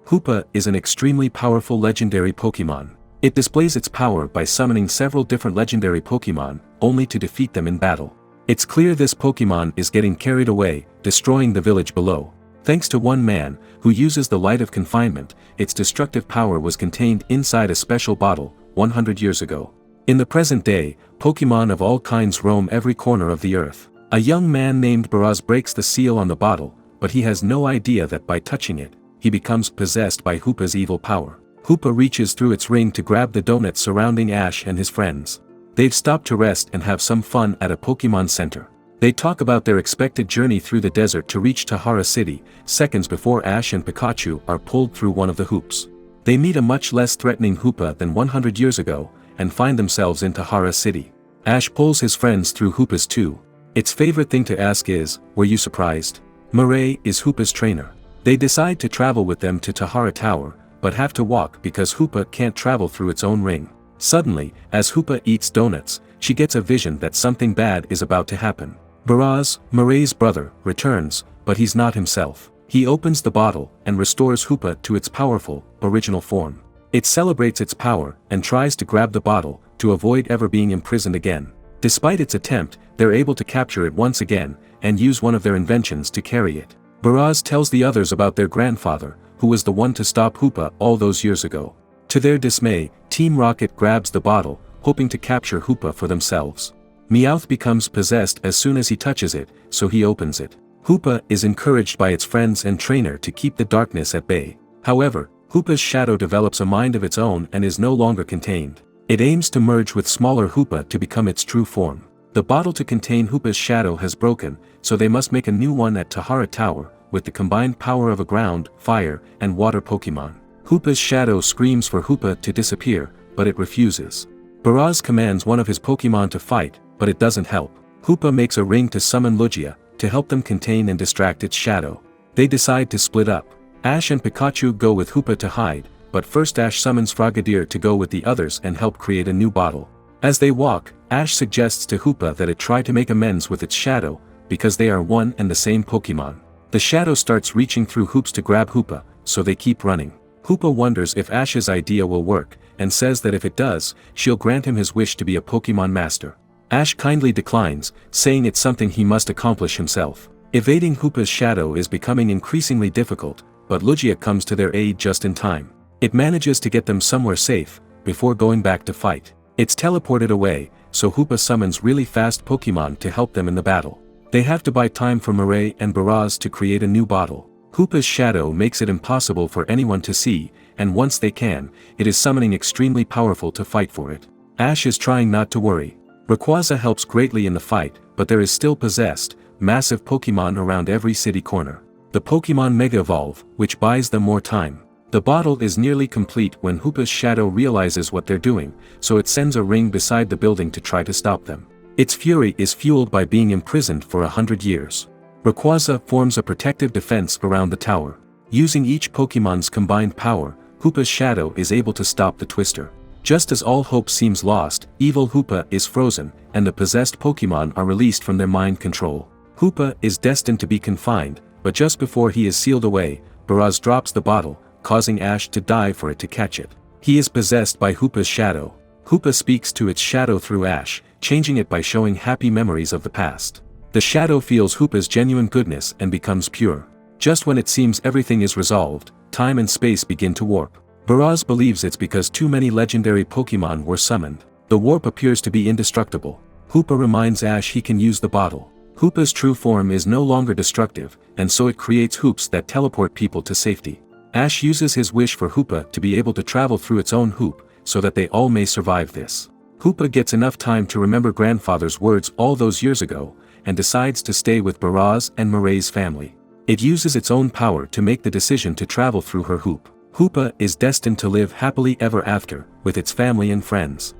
Hoopa is an extremely powerful legendary Pokémon. It displays its power by summoning several different legendary Pokémon, only to defeat them in battle. It's clear this Pokémon is getting carried away, destroying the village below. Thanks to one man, who uses the light of confinement, its destructive power was contained inside a special bottle, 100 years ago. In the present day, Pokémon of all kinds roam every corner of the earth. A young man named Baraz breaks the seal on the bottle, but he has no idea that by touching it, he becomes possessed by Hoopa's evil power. Hoopa reaches through its ring to grab the donuts surrounding Ash and his friends. They've stopped to rest and have some fun at a Pokémon Center. They talk about their expected journey through the desert to reach Tahara City, seconds before Ash and Pikachu are pulled through one of the hoops. They meet a much less threatening Hoopa than 100 years ago, and find themselves in Tahara City. Ash pulls his friends through Hoopas too. Its favorite thing to ask is, "Were you surprised?" Mireille is Hoopa's trainer. They decide to travel with them to Tahara Tower, but have to walk because Hoopa can't travel through its own ring. Suddenly, as Hoopa eats donuts, she gets a vision that something bad is about to happen. Baraz, Mireille's brother, returns, but he's not himself. He opens the bottle and restores Hoopa to its powerful, original form. It celebrates its power and tries to grab the bottle to avoid ever being imprisoned again. Despite its attempt, they're able to capture it once again and use one of their inventions to carry it. Baraz tells the others about their grandfather, who was the one to stop Hoopa all those years ago. To their dismay, Team Rocket grabs the bottle, hoping to capture Hoopa for themselves. Meowth becomes possessed as soon as he touches it, so he opens it. Hoopa is encouraged by its friends and trainer to keep the darkness at bay. However, Hoopa's shadow develops a mind of its own and is no longer contained. It aims to merge with smaller Hoopa to become its true form. The bottle to contain Hoopa's shadow has broken, so they must make a new one at Tahara Tower, with the combined power of a ground, fire, and water Pokémon. Hoopa's shadow screams for Hoopa to disappear, but it refuses. Baraz commands one of his Pokémon to fight, but it doesn't help. Hoopa makes a ring to summon Lugia, to help them contain and distract its shadow. They decide to split up. Ash and Pikachu go with Hoopa to hide, but first Ash summons Frogadier to go with the others and help create a new bottle. As they walk, Ash suggests to Hoopa that it try to make amends with its shadow, because they are one and the same Pokémon. The shadow starts reaching through hoops to grab Hoopa, so they keep running. Hoopa wonders if Ash's idea will work, and says that if it does, she'll grant him his wish to be a Pokémon master. Ash kindly declines, saying it's something he must accomplish himself. Evading Hoopa's shadow is becoming increasingly difficult, but Lugia comes to their aid just in time. It manages to get them somewhere safe, before going back to fight. It's teleported away, so Hoopa summons really fast Pokémon to help them in the battle. They have to buy time for Mireille and Baraz to create a new bottle. Hoopa's shadow makes it impossible for anyone to see, and once they can, it is summoning extremely powerful to fight for it. Ash is trying not to worry. Rayquaza helps greatly in the fight, but there is still possessed, massive Pokémon around every city corner. The Pokémon Mega Evolve, which buys them more time. The bottle is nearly complete when Hoopa's shadow realizes what they're doing, so it sends a ring beside the building to try to stop them. Its fury is fueled by being imprisoned for 100 years. Rayquaza forms a protective defense around the tower. Using each Pokémon's combined power, Hoopa's shadow is able to stop the Twister. Just as all hope seems lost, evil Hoopa is frozen, and the possessed Pokémon are released from their mind control. Hoopa is destined to be confined, but just before he is sealed away, Baraz drops the bottle, causing Ash to dive for it to catch it. He is possessed by Hoopa's shadow. Hoopa speaks to its shadow through Ash, changing it by showing happy memories of the past. The shadow feels Hoopa's genuine goodness and becomes pure. Just when it seems everything is resolved, time and space begin to warp. Baraz believes it's because too many legendary Pokémon were summoned. The warp appears to be indestructible. Hoopa reminds Ash he can use the bottle. Hoopa's true form is no longer destructive, and so it creates hoops that teleport people to safety. Ash uses his wish for Hoopa to be able to travel through its own hoop, so that they all may survive this. Hoopa gets enough time to remember grandfather's words all those years ago, and decides to stay with Baraz and Mireille's family. It uses its own power to make the decision to travel through her hoop. Hoopa is destined to live happily ever after, with its family and friends.